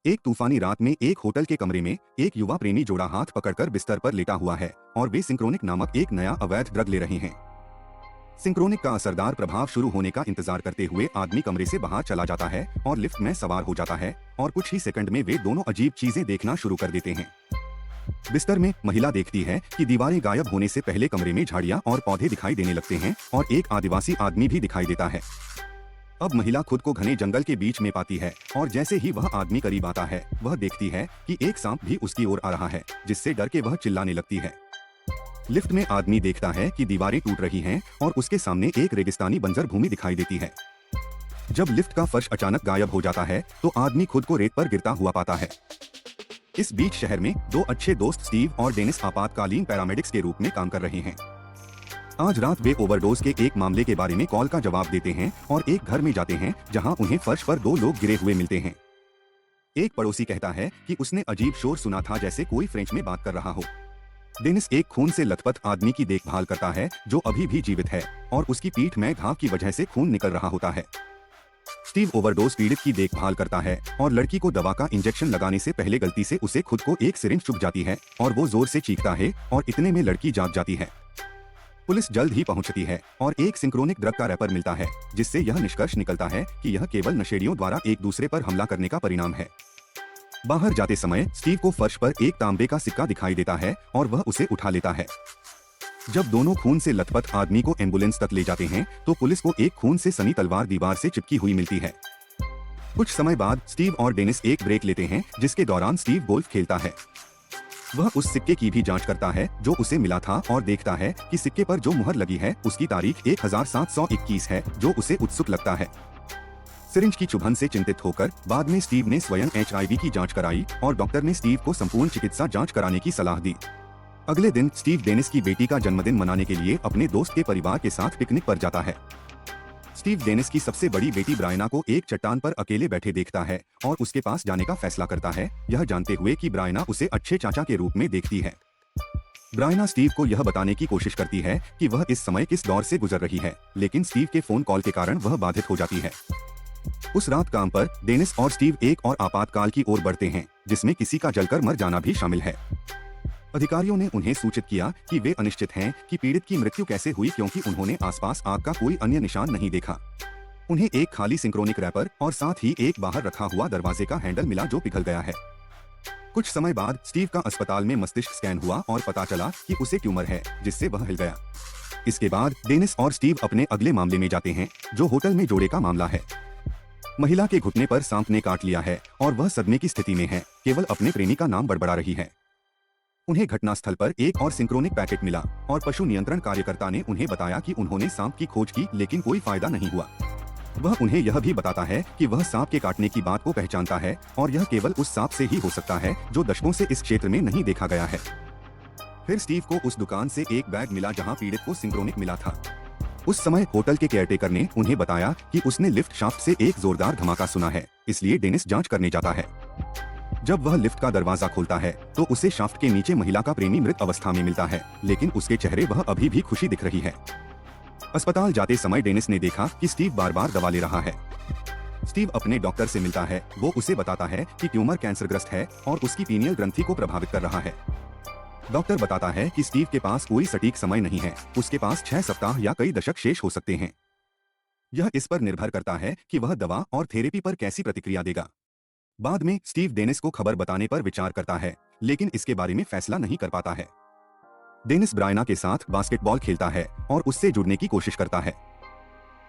एक तूफानी रात में एक होटल के कमरे में एक युवा प्रेमी जोड़ा हाथ पकड़कर बिस्तर पर लेटा हुआ है और वे सिंक्रोनिक नामक एक नया अवैध ड्रग ले रहे हैं। सिंक्रोनिक का असरदार प्रभाव शुरू होने का इंतजार करते हुए आदमी कमरे से बाहर चला जाता है और लिफ्ट में सवार हो जाता है और कुछ ही सेकंड में वे दोनों अजीब चीजें देखना शुरू कर देते हैं। बिस्तर में महिला देखती है कि दीवारें गायब होने से पहले कमरे में झाड़ियां और पौधे दिखाई देने लगते हैं और एक आदिवासी आदमी भी दिखाई देता है। अब महिला खुद को घने जंगल के बीच में पाती है और जैसे ही वह आदमी करीब आता है वह देखती है कि एक सांप भी उसकी ओर आ रहा है, जिससे डर के वह चिल्लाने लगती है। लिफ्ट में आदमी देखता है कि दीवारें टूट रही हैं और उसके सामने एक रेगिस्तानी बंजर भूमि दिखाई देती है। जब लिफ्ट का फर्श अचानक गायब हो जाता है तो आदमी खुद को रेत पर गिरता हुआ पाता है। इस बीच शहर में दो अच्छे दोस्त स्टीव और डेनिस आपातकालीन पैरामेडिक्स के रूप में काम कर रहे हैं। आज रात वे ओवरडोज के एक मामले के बारे में कॉल का जवाब देते हैं और एक घर में जाते हैं जहां उन्हें फर्श पर दो लोग गिरे हुए मिलते हैं। एक पड़ोसी कहता है कि उसने अजीब शोर सुना था, जैसे कोई फ्रेंच में बात कर रहा हो। डेनिस एक खून से लथपथ आदमी की देखभाल करता है जो अभी भी जीवित है और उसकी पीठ में घाव की वजह से खून निकल रहा होता है। स्टीव ओवरडोज पीड़ित की देखभाल करता है और लड़की को दवा का इंजेक्शन लगाने से पहले गलती से उसे खुद को एक सिरिंज चुभ जाती है और वो जोर से चीखता है और इतने में लड़की जाग जाती है। पुलिस जल्द ही पहुंचती है और एक सिंक्रोनिक ड्रग का रैपर मिलता है, जिससे यह निष्कर्ष निकलता है कि यह केवल नशेड़ियों द्वारा एक दूसरे पर हमला करने का परिणाम है। बाहर जाते समय स्टीव को फर्श पर एक तांबे का सिक्का दिखाई देता है और वह उसे उठा लेता है। जब दोनों खून से लथपथ आदमी को एम्बुलेंस तक ले जाते हैं तो पुलिस को एक खून से सनी तलवार दीवार से चिपकी हुई मिलती है। कुछ समय बाद स्टीव और डेनिस एक ब्रेक लेते हैं, जिसके दौरान स्टीव गोल्फ खेलता है। वह उस सिक्के की भी जांच करता है जो उसे मिला था और देखता है कि सिक्के पर जो मुहर लगी है उसकी तारीख 1721 है, जो उसे उत्सुक लगता है। सिरिंज की चुभन से चिंतित होकर बाद में स्टीव ने स्वयं HIV की जांच कराई और डॉक्टर ने स्टीव को संपूर्ण चिकित्सा जांच कराने की सलाह दी। अगले दिन स्टीव डेनिस की बेटी का जन्मदिन मनाने के लिए अपने दोस्त के परिवार के साथ पिकनिक पर जाता है। स्टीव डेनिस की सबसे बड़ी बेटी ब्रायना को एक चट्टान पर अकेले बैठे देखता है और उसके पास जाने का फैसला करता है, यह जानते हुए कि ब्रायना उसे अच्छे चाचा के रूप में देखती है। ब्रायना स्टीव को यह बताने की कोशिश करती है कि वह इस समय किस दौर से गुजर रही है, लेकिन स्टीव के फोन कॉल के कारण वह बाधित हो जाती है। उस रात काम पर डेनिस और स्टीव एक और आपातकाल की ओर बढ़ते हैं, जिसमें किसी का जलकर मर जाना भी शामिल है। अधिकारियों ने उन्हें सूचित किया कि वे अनिश्चित हैं कि पीड़ित की मृत्यु कैसे हुई, क्योंकि उन्होंने आसपास आग का कोई अन्य निशान नहीं देखा। उन्हें एक खाली सिंक्रोनिक रैपर और साथ ही एक बाहर रखा हुआ दरवाजे का हैंडल मिला जो पिघल गया है। कुछ समय बाद स्टीव का अस्पताल में मस्तिष्क स्कैन हुआ और पता चला कि उसे ट्यूमर है, जिससे वह हिल गया। इसके बाद डेनिस और स्टीव अपने अगले मामले में जाते हैं, जो होटल में जोड़े का मामला है। महिला के घुटने पर सांप ने काट लिया है और वह सदमे की स्थिति में है, केवल अपने प्रेमी का नाम बड़बड़ा रही है। उन्हें घटनास्थल पर एक और सिंक्रोनिक पैकेट मिला और पशु नियंत्रण कार्यकर्ता ने उन्हें बताया कि उन्होंने सांप की खोज की, लेकिन कोई फायदा नहीं हुआ। वह उन्हें यह भी बताता है कि वह सांप के काटने की बात को पहचानता है और यह केवल उस सांप से ही हो सकता है जो दशकों से इस क्षेत्र में नहीं देखा गया है। फिर स्टीव को उस दुकान से एक बैग मिला जहां पीड़ित को सिंक्रोनिक मिला था। उस समय होटल के केयरटेकर ने उन्हें बताया कि उसने लिफ्ट शाफ्ट से एक जोरदार धमाका सुना है, इसलिए डेनिस जांच करने जाता है। जब वह लिफ्ट का दरवाजा खोलता है तो उसे शाफ्ट के नीचे महिला का प्रेमी मृत अवस्था में मिलता है, लेकिन उसके चेहरे वह अभी भी खुशी दिख रही है। अस्पताल जाते समय डेनिस ने देखा कि स्टीव बार बार दवा ले रहा है। स्टीव अपने डॉक्टर से मिलता है, वो उसे बताता है कि ट्यूमर कैंसरग्रस्त है और उसकी पीनियल ग्रंथि को प्रभावित कर रहा है। डॉक्टर बताता है कि स्टीव के पास कोई सटीक समय नहीं है, उसके पास 6 सप्ताह या कई दशक शेष हो सकते हैं। यह इस पर निर्भर करता है कि वह दवा और थेरेपी पर कैसी प्रतिक्रिया देगा। बाद में स्टीव डेनिस को खबर बताने पर विचार करता है, लेकिन इसके बारे में फैसला नहीं कर पाता है। डेनिस ब्रायना के साथ बास्केटबॉल खेलता है और उससे जुड़ने की कोशिश करता है।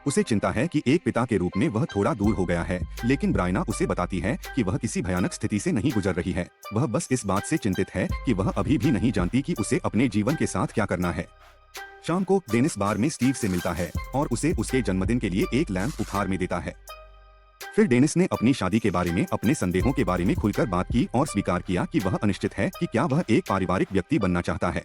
उसे चिंता है कि एक पिता के रूप में वह थोड़ा दूर हो गया है, लेकिन ब्रायना उसे बताती है कि वह किसी भयानक स्थिति से नहीं गुजर रही है। वह बस इस बात से चिंतित है कि वह अभी भी नहीं जानती कि उसे अपने जीवन के साथ क्या करना है। शाम को डेनिस बार में स्टीव से मिलता है और उसे उसके जन्मदिन के लिए एक लैंप उपहार में देता है। फिर डेनिस ने अपनी शादी के बारे में अपने संदेहों के बारे में खुलकर बात की और स्वीकार किया कि वह अनिश्चित है कि क्या वह एक पारिवारिक व्यक्ति बनना चाहता है।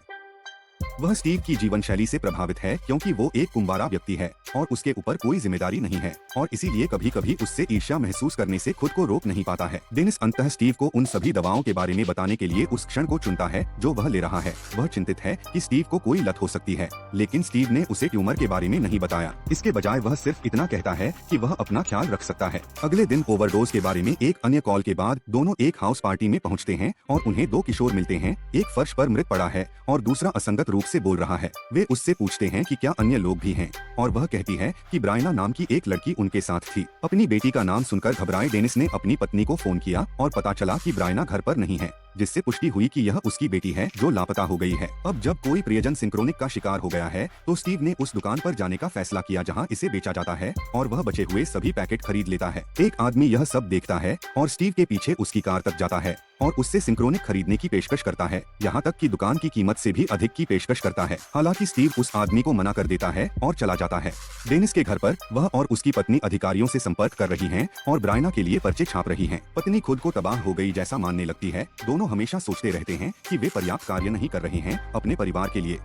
वह स्टीव की जीवन शैली से प्रभावित है क्योंकि वो एक कुंवारा व्यक्ति है और उसके ऊपर कोई जिम्मेदारी नहीं है और इसीलिए कभी कभी उससे ईर्ष्या महसूस करने से खुद को रोक नहीं पाता है। डेनिस अंततः स्टीव को उन सभी दवाओं के बारे में बताने के लिए उस क्षण को चुनता है जो वह ले रहा है। वह चिंतित है कि स्टीव को कोई लत हो सकती है, लेकिन स्टीव ने उसे ट्यूमर के बारे में नहीं बताया। इसके बजाय वह सिर्फ इतना कहता है कि वह अपना ख्याल रख सकता है। अगले दिन ओवरडोज के बारे में एक अन्य कॉल के बाद दोनों एक हाउस पार्टी में पहुंचते हैं और उन्हें दो किशोर मिलते हैं। एक फर्श पर मृत पड़ा है और दूसरा असंगत रूप से बोल रहा है। वे उससे पूछते हैं कि क्या अन्य लोग भी हैं और वह कहती है कि ब्रायना नाम की एक लड़की उनके साथ थी। अपनी बेटी का नाम सुनकर घबराए डेनिस ने अपनी पत्नी को फोन किया और पता चला कि ब्रायना घर पर नहीं है, जिससे पुष्टि हुई कि यह उसकी बेटी है जो लापता हो गई है। अब जब कोई प्रियजन सिंक्रोनिक का शिकार हो गया है तो स्टीव ने उस दुकान पर जाने का फैसला किया जहां इसे बेचा जाता है और वह बचे हुए सभी पैकेट खरीद लेता है। एक आदमी यह सब देखता है और स्टीव के पीछे उसकी कार तक जाता है और उससे सिंक्रोनिक खरीदने की पेशकश करता है, यहाँ तक कि दुकान की कीमत से भी अधिक की पेशकश करता है। हालांकि स्टीव उस आदमी को मना कर देता है और चला जाता है। डेनिस के घर पर वह और उसकी पत्नी अधिकारियों से संपर्क कर रही हैं और ब्रायना के लिए पर्चे छाप रही हैं। पत्नी खुद को तबाह हो गई जैसा मानने लगती है। दोनों हमेशा सोचते रहते हैं कि वे पर्याप्त कार्य नहीं कर रहे हैं अपने परिवार के लिए।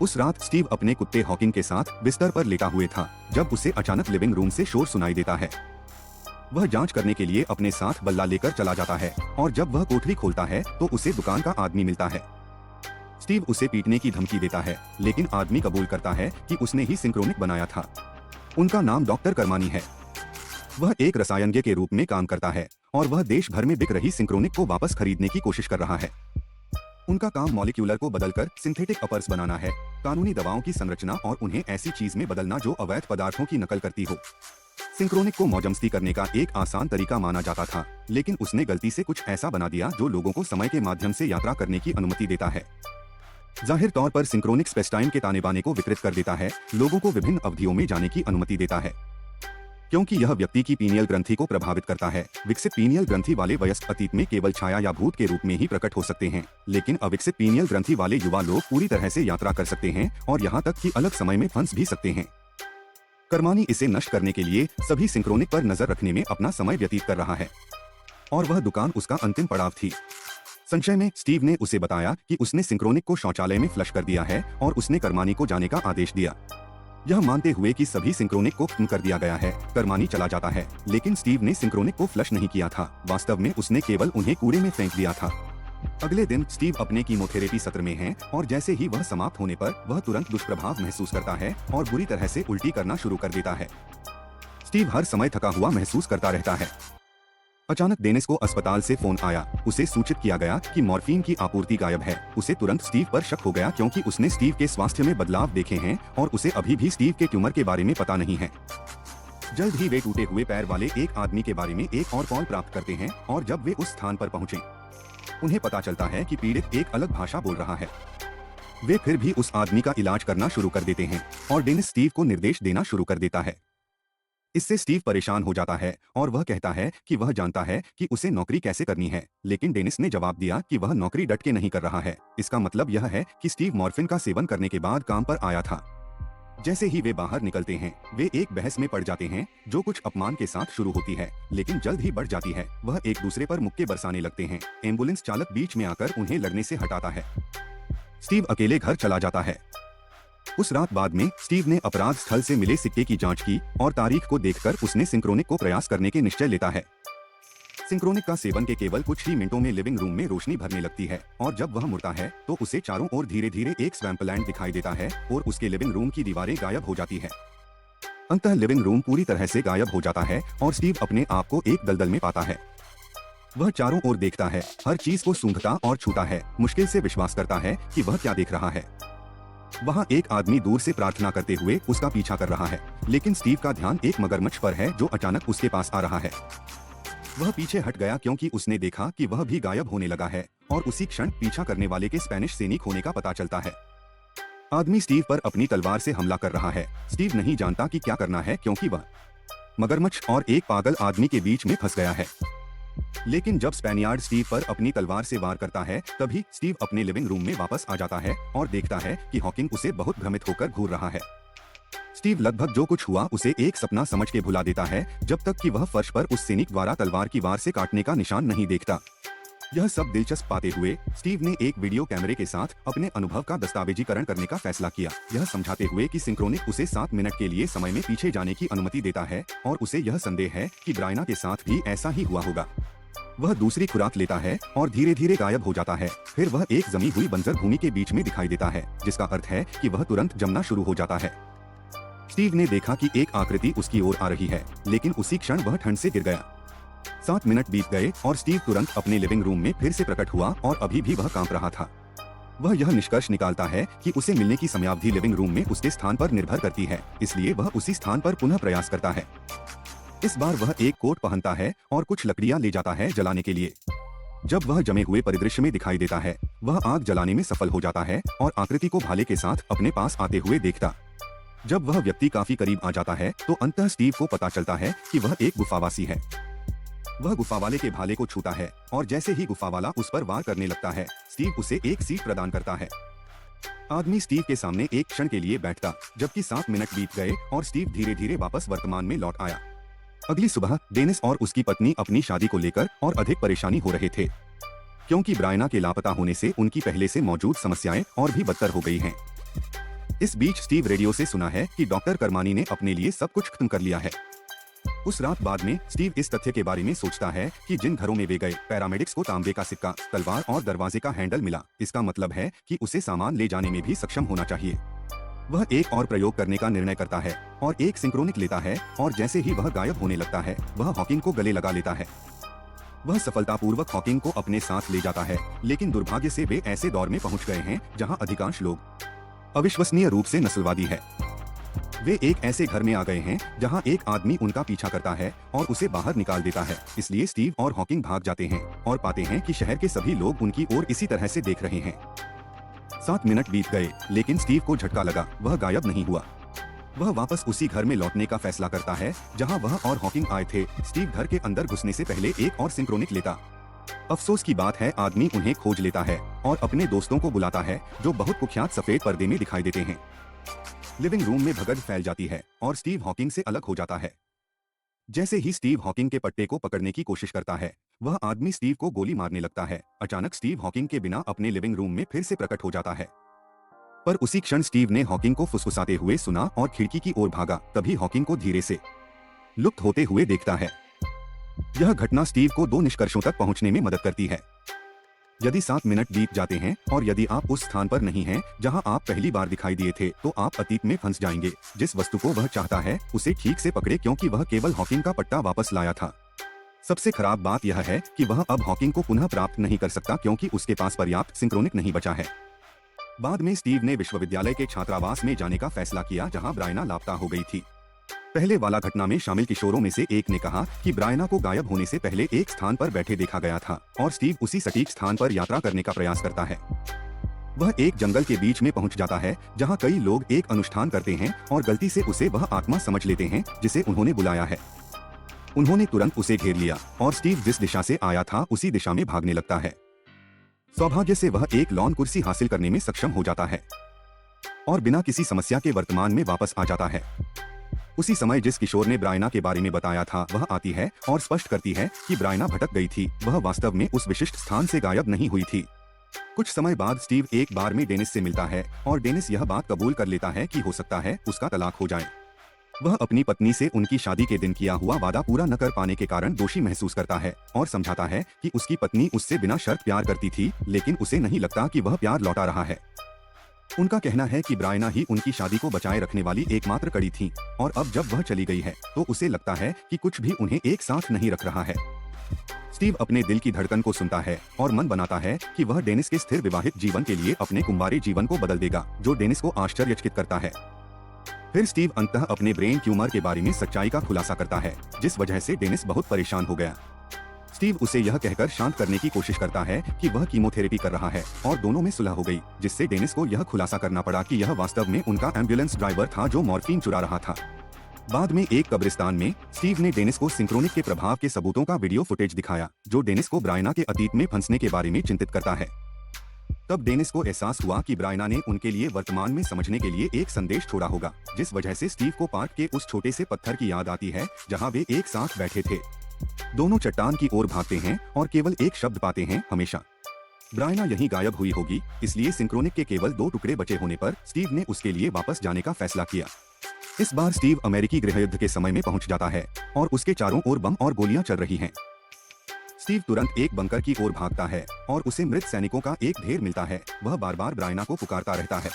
उस रात स्टीव अपने कुत्ते हॉकिंग के साथ बिस्तर पर लेटा हुए था जब उसे अचानक लिविंग रूम से शोर सुनाई देता है। वह जांच करने के लिए अपने साथ बल्ला लेकर चला जाता है और जब वह कोठरी खोलता है तो उसे दुकान का आदमी मिलता है। स्टीव उसे पीटने की धमकी देता है, लेकिन आदमी कबूल करता है कि उसने ही सिंक्रोनिक बनाया था। उनका नाम डॉक्टर कर्मानी है। वह एक रसायनज्ञ के रूप में काम करता है और वह देश भर में बिक रही सिंक्रोनिक को वापस खरीदने की कोशिश कर रहा है। उनका काम मॉलिक्यूलर को बदलकर सिंथेटिक अपर्स बनाना है, कानूनी दवाओं की संरचना और उन्हें ऐसी चीज में बदलना जो अवैध पदार्थों की नकल करती हो। सिंक्रोनिक को मौजमस्ती करने का एक आसान तरीका माना जाता था, लेकिन उसने गलती से कुछ ऐसा बना दिया जो लोगों को समय के माध्यम से यात्रा करने की अनुमति देता है। जाहिर तौर पर सिंक्रोनिक स्पेस टाइम के ताने बाने को विकृत कर देता है, लोगों को विभिन्न अवधियों में जाने की अनुमति देता है। क्योंकि यह व्यक्ति की पीनियल ग्रंथि को प्रभावित करता है। विकसित पीनियल ग्रंथि वाले वयस्क अतीत में केवल छाया या भूत के रूप में ही प्रकट हो सकते हैं, लेकिन अविकसित पीनियल ग्रंथि वाले युवा लोग पूरी तरह से यात्रा कर सकते हैं और यहाँ तक कि अलग समय में फंस भी सकते हैं। कर्मानी इसे नष्ट करने के लिए सभी सिंक्रोनिक पर नजर रखने में अपना समय व्यतीत कर रहा है और वह दुकान उसका अंतिम पड़ाव थी। संशय में स्टीव ने उसे बताया कि उसने सिंक्रोनिक को शौचालय में फ्लश कर दिया है और उसने कर्मानी को जाने का आदेश दिया। यह मानते हुए कि सभी सिंक्रोनिक को खत्म कर दिया गया है, कर्मानी चला जाता है, लेकिन स्टीव ने सिंक्रोनिक को फ्लश नहीं किया था। वास्तव में उसने केवल उन्हें कूड़े में फेंक दिया था। अगले दिन स्टीव अपने कीमोथेरेपी सत्र में है और जैसे ही वह समाप्त होने पर वह तुरंत दुष्प्रभाव महसूस करता है और बुरी तरह से उल्टी करना शुरू कर देता है। स्टीव हर समय थका हुआ महसूस करता रहता है। अचानक डेनिस को अस्पताल से फोन आया। उसे सूचित किया गया कि मॉर्फिन की आपूर्ति गायब है। उसे तुरंत स्टीव पर शक हो गया क्योंकि उसने स्टीव के स्वास्थ्य में बदलाव देखे हैं और उसे अभी भी स्टीव के ट्यूमर के बारे में पता नहीं है। जल्द ही वे टूटे हुए पैर वाले एक आदमी के बारे में एक और कॉल प्राप्त करते हैं और जब वे उस स्थान पर पहुंचे उन्हें पता चलता है कि पीड़ित एक अलग भाषा बोल रहा है। वे फिर भी उस आदमी का इलाज करना शुरू कर देते हैं और डेनिस स्टीव को निर्देश देना शुरू कर देता है। इससे स्टीव परेशान हो जाता है और वह कहता है कि वह जानता है कि उसे नौकरी कैसे करनी है, लेकिन डेनिस ने जवाब दिया कि वह नौकरी डट के नहीं कर रहा है। इसका मतलब यह है कि स्टीव मॉर्फिन का सेवन करने के बाद काम पर आया था। जैसे ही वे बाहर निकलते हैं वे एक बहस में पड़ जाते हैं जो कुछ अपमान के साथ शुरू होती है लेकिन जल्द ही बढ़ जाती है। वह एक दूसरे पर मुक्के बरसाने लगते हैं। एम्बुलेंस चालक बीच में आकर उन्हें लड़ने से हटाता है। स्टीव अकेले घर चला जाता है। उस रात बाद में स्टीव ने अपराध स्थल से मिले सिक्के की जांच की और तारीख को देखकर उसने सिंक्रोनिक को प्रयास करने के निश्चय लेता है। सिंक्रोनिक का सेवन के केवल कुछ ही मिनटों में लिविंग रूम में रोशनी भरने लगती है और जब वह मुड़ता है तो उसे चारों ओर धीरे धीरे एक स्वैम्पलैंड दिखाई देता है और उसके लिविंग रूम की दीवारें गायब हो जाती है। अंततः लिविंग रूम पूरी तरह से गायब हो जाता है और स्टीव अपने आप को एक दलदल में पाता है। वह चारों ओर देखता है, हर चीज को सूंघता और छूता है, मुश्किल से विश्वास करता है कि वह क्या देख रहा है। वहाँ एक आदमी दूर से प्रार्थना करते हुए उसका पीछा कर रहा है, लेकिन स्टीव का ध्यान एक मगरमच्छ पर है जो अचानक उसके पास आ रहा है। वह पीछे हट गया क्योंकि उसने देखा कि वह भी गायब होने लगा है और उसी क्षण पीछा करने वाले के स्पेनिश सैनिक होने का पता चलता है। आदमी स्टीव पर अपनी तलवार से हमला कर रहा है। स्टीव नहीं जानता कि क्या करना है क्योंकि वह मगरमच्छ और एक पागल आदमी के बीच में फंस गया है। लेकिन जब स्पेनियार्ड स्टीव पर अपनी तलवार से वार करता है तभी स्टीव अपने लिविंग रूम में वापस आ जाता है और देखता है कि हॉकिंग उसे बहुत भ्रमित होकर घूर रहा है। स्टीव लगभग जो कुछ हुआ उसे एक सपना समझ के भुला देता है जब तक कि वह फर्श पर उस सैनिक द्वारा तलवार की वार से काटने का निशान नहीं देखता। यह सब दिलचस्प पाते हुए स्टीव ने एक वीडियो कैमरे के साथ अपने अनुभव का दस्तावेजीकरण करने का फैसला किया, यह समझाते हुए कि सिंक्रोनिक उसे 7 मिनट के लिए समय में पीछे जाने की अनुमति देता है और उसे यह संदेह है कि ब्रायना के साथ भी ऐसा ही हुआ होगा। वह दूसरी खुराक लेता है और धीरे धीरे गायब हो जाता है। फिर वह एक जमी हुई बंजर भूमि के बीच में दिखाई देता है, जिसका अर्थ है कि वह तुरंत जमना शुरू हो जाता है। स्टीव ने देखा कि एक आकृति उसकी ओर आ रही है, लेकिन उसी क्षण वह ठंड से गिर गया। 7 मिनट बीत गए और स्टीव तुरंत अपने लिविंग रूम में फिर से प्रकट हुआ और अभी भी वह कांप रहा था। वह यह निष्कर्ष निकालता है कि उसे मिलने की समयावधि लिविंग रूम में उसके स्थान पर निर्भर करती है, इसलिए वह उसी स्थान पर पुनः प्रयास करता है। इस बार वह एक कोट पहनता है और कुछ लकड़ियां ले जाता है जलाने के लिए। जब वह जमे हुए परिदृश्य में दिखाई देता है, वह आग जलाने में सफल हो जाता है और आकृति को भाले के साथ अपने पास आते हुए देखता। जब वह व्यक्ति काफी करीब आ जाता है तो अंततः स्टीव को पता चलता है कि वह एक गुफावासी है। वह गुफावाले के भाले को छूता है और जैसे ही गुफावाला उस पर वार करने लगता है, स्टीव उसे एक सीट प्रदान करता है। आदमी स्टीव के सामने एक क्षण के लिए बैठता, जबकि 7 मिनट बीत गए और स्टीव धीरे धीरे वापस वर्तमान में लौट आया। अगली सुबह डेनिस और उसकी पत्नी अपनी शादी को लेकर और अधिक परेशानी हो रहे थे, क्योंकि ब्रायना के लापता होने से उनकी पहले से मौजूद समस्याएं और भी बदतर हो गई हैं। इस बीच स्टीव रेडियो से सुना है कि डॉक्टर कर्मानी ने अपने लिए सब कुछ खत्म कर लिया है। उस रात बाद में स्टीव इस तथ्य के बारे में सोचता है कि जिन घरों में वे गए, पैरामेडिक्स को तांबे का सिक्का, तलवार और दरवाजे का हैंडल मिला। इसका मतलब है कि उसे सामान ले जाने में भी सक्षम होना चाहिए। वह एक और प्रयोग करने का निर्णय करता है और एक सिंक्रोनिक लेता है और जैसे ही वह गायब होने लगता है, वह हॉकिंग को गले लगा लेता है। वह सफलतापूर्वक हॉकिंग को अपने साथ ले जाता है, लेकिन दुर्भाग्य से वे ऐसे दौर में पहुंच गए हैं जहां अधिकांश लोग अविश्वसनीय रूप से नस्लवादी है। वे एक ऐसे घर में आ गए हैं जहां एक आदमी उनका पीछा करता है और उसे बाहर निकाल देता है। इसलिए स्टीव और हॉकिंग भाग जाते हैं और पाते हैं कि शहर के सभी लोग उनकी ओर इसी तरह से देख रहे हैं। 7 मिनट बीत गए, लेकिन स्टीव को झटका लगा, वह गायब नहीं हुआ। वह वापस उसी घर में लौटने का फैसला करता है जहां वह और हॉकिंग आए थे। स्टीव घर के अंदर घुसने से पहले एक और सिंक्रोनिक लेता। अफसोस की बात है, आदमी उन्हें खोज लेता है और अपने दोस्तों को बुलाता है जो बहुत कुख्यात सफेद पर्दे में दिखाई देते हैं। लिविंग रूम में भगदड़ फैल जाती है और स्टीव हॉकिंग से अलग हो जाता है। जैसे ही स्टीव हॉकिंग के पट्टे को पकड़ने की कोशिश करता है, वह आदमी स्टीव को गोली मारने लगता है। अचानक स्टीव हॉकिंग के बिना अपने लिविंग रूम में फिर से प्रकट हो जाता है। पर उसी क्षण स्टीव ने हॉकिंग को फुसफुसाते हुए सुना और खिड़की की ओर भागा। तभी हॉकिंग को धीरे से लुप्त होते हुए देखता है। यह घटना स्टीव को 2 निष्कर्षों तक पहुंचने में मदद करती है। यदि 7 मिनट बीत जाते हैं और यदि आप उस स्थान पर नहीं हैं जहां आप पहली बार दिखाई दिए थे, तो आप अतीत में फंस जाएंगे। जिस वस्तु को वह चाहता है उसे ठीक से पकड़े, क्योंकि वह केवल हॉकिंग का पट्टा वापस लाया था। सबसे खराब बात यह है कि वह अब हॉकिंग को पुनः प्राप्त नहीं कर सकता, क्योंकि उसके पास पर्याप्त सिंक्रोनिक नहीं बचा है। बाद में स्टीव ने विश्वविद्यालय के छात्रावास में जाने का फैसला किया जहां ब्रायना लापता हो गई थी। पहले वाला घटना में शामिल किशोरों में से एक ने कहा कि ब्रायना को गायब होने से पहले एक स्थान पर बैठे देखा गया था और स्टीव उसी सटीक स्थान पर यात्रा करने का प्रयास करता है। वह एक जंगल के बीच में पहुंच जाता है जहां कई लोग एक अनुष्ठान करते हैं और गलती से उसे वह आत्मा समझ लेते हैं जिसे उन्होंने बुलाया है। उन्होंने तुरंत उसे घेर लिया और स्टीव जिस दिशा से आया था उसी दिशा में भागने लगता है। सौभाग्य से वह एक लॉन कुर्सी हासिल करने में सक्षम हो जाता है और बिना किसी समस्या के वर्तमान में वापस आ जाता है। उसी समय जिस किशोर ने ब्रायना के बारे में बताया था वह आती है और स्पष्ट करती है कि ब्रायना भटक गई थी, वह वास्तव में उस विशिष्ट स्थान से गायब नहीं हुई थी। कुछ समय बाद स्टीव एक बार में डेनिस से मिलता है और डेनिस यह बात कबूल कर लेता है कि हो सकता है उसका तलाक हो जाए। वह अपनी पत्नी से उनकी शादी के दिन किया हुआ वादा पूरा न कर पाने के कारण दोषी महसूस करता है और समझाता है कि उसकी पत्नी उससे बिना शर्त प्यार करती थी, लेकिन उसे नहीं लगता कि वह प्यार लौटा रहा है। उनका कहना है कि ब्रायना ही उनकी शादी को बचाए रखने वाली एकमात्र कड़ी थी और अब जब वह चली गई है तो उसे लगता है कि कुछ भी उन्हें एक साथ नहीं रख रहा है। स्टीव अपने दिल की धड़कन को सुनता है और मन बनाता है कि वह डेनिस के स्थिर विवाहित जीवन के लिए अपने कुंवारी जीवन को बदल देगा, जो डेनिस को आश्चर्यचकित करता है। फिर स्टीव अंततः अपने ब्रेन ट्यूमर के बारे में सच्चाई का खुलासा करता है, जिस वजह से डेनिस बहुत परेशान हो गया। स्टीव उसे यह कहकर शांत करने की कोशिश करता है कि वह कीमोथेरेपी कर रहा है और दोनों में सुलह हो गई, जिससे डेनिस को यह खुलासा करना पड़ा कि यह वास्तव में उनका एम्बुलेंस ड्राइवर था जो मॉर्फिन चुरा रहा था। बाद में एक कब्रिस्तान में स्टीव ने डेनिस को सिंक्रोनिक के प्रभाव के सबूतों का वीडियो फुटेज दिखाया, जो डेनिस को ब्रायना के अतीत में फंसने के बारे में चिंतित करता है। तब डेनिस को एहसास हुआ कि ब्रायना ने उनके लिए वर्तमान में समझने के लिए एक संदेश छोड़ा होगा, जिस वजह से स्टीव को पार्क के उस छोटे से पत्थर की याद आती है जहां वे एक साथ बैठे थे। दोनों चट्टान की ओर भागते हैं और केवल एक शब्द पाते हैं, हमेशा। ब्रायना यहीं गायब हुई होगी, इसलिए सिंक्रोनिक के केवल 2 टुकड़े बचे होने पर स्टीव ने उसके लिए वापस जाने का फैसला किया। इस बार स्टीव अमेरिकी गृहयुद्ध के समय में पहुंच जाता है और उसके चारों ओर बम और गोलियां चल रही हैं। स्टीव तुरंत एक बंकर की ओर भागता है और उसे मृत सैनिकों का एक ढेर मिलता है। वह बार बार ब्रायना को पुकारता रहता है।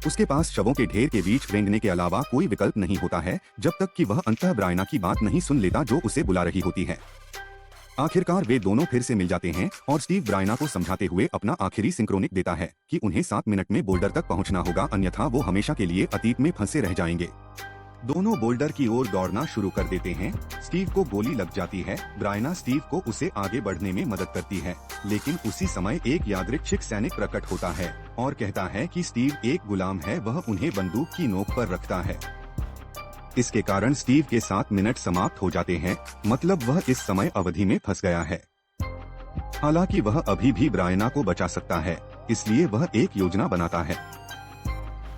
उसके पास शवों के ढेर के बीच रेंगने के अलावा कोई विकल्प नहीं होता है, जब तक कि वह अंततः ब्रायना की बात नहीं सुन लेता जो उसे बुला रही होती है। आखिरकार वे दोनों फिर से मिल जाते हैं और स्टीव ब्रायना को समझाते हुए अपना आखिरी सिंक्रोनिक देता है कि उन्हें 7 मिनट में बोल्डर तक पहुंचना होगा, अन्यथा वो हमेशा के लिए अतीत में फंसे रह जाएंगे। दोनों बोल्डर की ओर दौड़ना शुरू कर देते हैं। स्टीव को गोली लग जाती है। ब्रायना स्टीव को उसे आगे बढ़ने में मदद करती है, लेकिन उसी समय एक यादृच्छिक सैनिक प्रकट होता है और कहता है कि स्टीव एक गुलाम है। वह उन्हें बंदूक की नोक पर रखता है। इसके कारण स्टीव के 7 मिनट समाप्त हो जाते हैं, मतलब वह इस समय अवधि में फंस गया है। हालांकि वह अभी भी ब्रायना को बचा सकता है, इसलिए वह एक योजना बनाता है।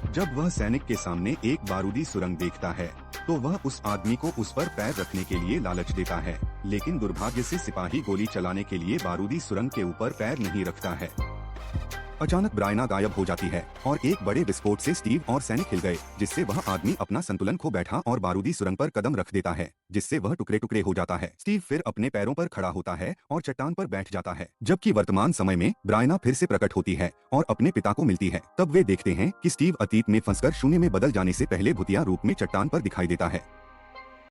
जब वह सैनिक के सामने एक बारूदी सुरंग देखता है तो वह उस आदमी को उस पर पैर रखने के लिए लालच देता है, लेकिन दुर्भाग्य से सिपाही गोली चलाने के लिए बारूदी सुरंग के ऊपर पैर नहीं रखता है। अचानक ब्रायना गायब हो जाती है और एक बड़े विस्फोट से स्टीव और सैनिक हिल गए, जिससे वह आदमी अपना संतुलन खो बैठा और बारूदी सुरंग पर कदम रख देता है, जिससे वह टुकड़े टुकड़े हो जाता है। स्टीव फिर अपने पैरों पर खड़ा होता है और चट्टान पर बैठ जाता है। जबकि वर्तमान समय में ब्रायना फिर से प्रकट होती है और अपने पिता को मिलती है। तब वे देखते हैं कि स्टीव अतीत में फंसकर शून्य में बदल जाने से पहले भूतिया रूप में चट्टान पर दिखाई देता है।